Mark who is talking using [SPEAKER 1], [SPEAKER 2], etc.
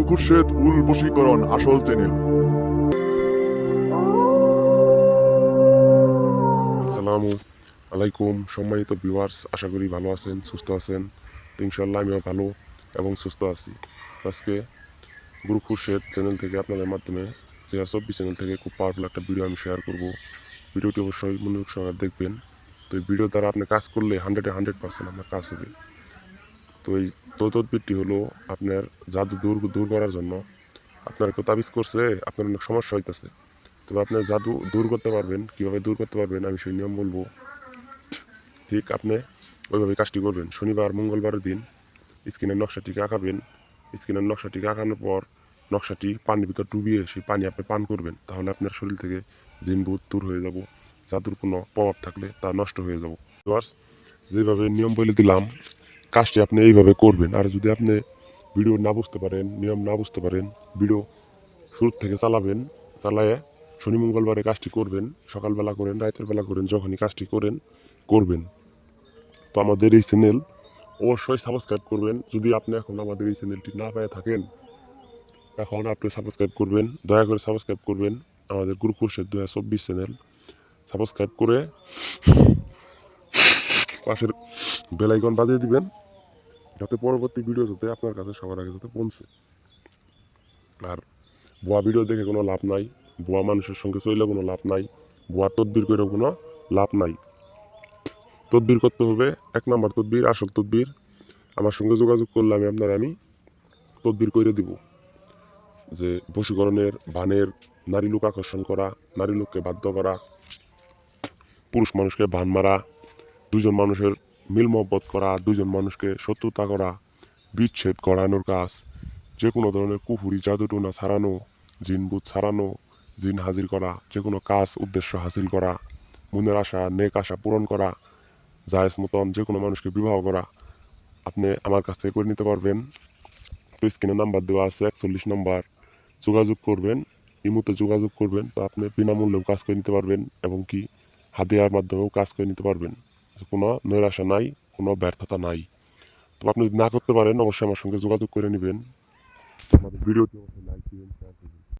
[SPEAKER 1] গুরু খুরশেদ উল বশীকরণ আসল চ্যানেল।
[SPEAKER 2] আসসালামু আলাইকুম সম্মানিত ভিউয়ার্স, আশা করি ভালো আছেন, সুস্থ আছেন। তো ইনশাল্লাহ আমিও ভালো এবং সুস্থ আছি। আজকে গুরু খুরশেদ চ্যানেল থেকে আপনাদের মাধ্যমে 2024 চ্যানেল থেকে খুব পাওয়ারফুল একটা ভিডিও আমি শেয়ার করব। ভিডিওটি অবশ্যই মনোযোগ সহকারে দেখবেন। তো এই ভিডিও দ্বারা আপনি কাজ করলে 100% আপনার কাজ হবে। তো এই তদবিরটি হলো আপনার জাদু দূর দূর করার জন্য। আপনার কেউ তাবিজ করছে, আপনার অনেক সমস্যা হইতেছে, তবে আপনার জাদু দূর করতে পারবেন। কীভাবে দূর করতে পারবেন আমি সেই নিয়ম বলবো। ঠিক আপনি ওইভাবে কাজটি করবেন। শনিবার মঙ্গলবারের দিন স্ক্রিনের নকশাটিকে আঁকাবেন। স্ক্রিনের নকশাটিকে আঁকানোর পর নকশাটি পানির ভিতর ডুবিয়ে সেই পানি আপনি পান করবেন। তাহলে আপনার শরীর থেকে জিনভূত দূর হয়ে যাব, জাদুর কোনো প্রভাব থাকলে তা নষ্ট হয়ে যাব। যেভাবে নিয়ম বলে দিলাম, কাজটি আপনি এইভাবে করবেন। আর যদি আপনি ভিডিও না বুঝতে পারেন, নিয়ম না বুঝতে পারেন, ভিডিও শুরু থেকে চালাবেন। চালায়ে শনি মঙ্গলবারে কাজটি করবেন। সকালবেলা করেন, রাতের বেলা করেন, যখনই কাজটি করবেন। তো আমাদের এই চ্যানেল অবশ্যই সাবস্ক্রাইব করবেন। যদি আপনি এখন আমাদের এই চ্যানেলটি না পেয়ে থাকেন, এখন আপনি সাবস্ক্রাইব করবেন, দয়া করে সাবস্ক্রাইব করবেন আমাদের গুরু খুরশেদ 2024 চ্যানেল। সাবস্ক্রাইব করে পাশের বেল আইকন বাজিয়ে দিবেন, যাতে পরবর্তী ভিডিও যাতে আপনার কাছে সবার আগে যাতে পৌঁছে। আর ভুয়া ভিডিও দেখে কোনো লাভ নাই, ভুয়া মানুষের সঙ্গে চললে কোনো লাভ নাই, ভুয়া তদবির করে কোনো লাভ নাই। তদবির করতে হবে, 1 নম্বর তদবির, আসল তদবির। আমার সঙ্গে যোগাযোগ করলে আমি তদবির করে দিব। যে বশীকরণের বানের, নারী লোক আকর্ষণ করা, নারী লোককে বাধ্য করা, পুরুষ মানুষকে বান মারা, দুজন মানুষের মিল মহব্বত করা, দুজন মানুষকে শত্রুতা করা, বিচ্ছেদ করানোর কাজ, যে কোনো ধরনের কুফুরি জাদুটোনা ছাড়ানো, জিনভূত ছাড়ানো, জিন হাজির করা, যে কোনো কাজ উদ্দেশ্য হাসিল করা, মনের আশা নেক আশা পূরণ করা, জায়েজ মতন যে কোনো মানুষকে বিবাহ করা আপনি আমার কাছ থেকে করে নিতে পারবেন। তো স্ক্রিনে নাম্বার দেওয়া আছে, 41 নম্বর, যোগাযোগ করবেন, ইমোতে যোগাযোগ করবেন। তো আপনি বিনামূল্যেও কাজ করে নিতে পারবেন এবং কি হাদিয়ার মাধ্যমেও কাজ করে নিতে পারবেন। কোনো নৈরাশা নাই, কোনো ব্যর্থতা নাই। তো আপনি যদি না করতে পারেন, অবশ্যই আমার সঙ্গে যোগাযোগ করে নেবেন। আমাদের ভিডিওটি অবশ্যই লাইক দিবেন, শেয়ার করবেন।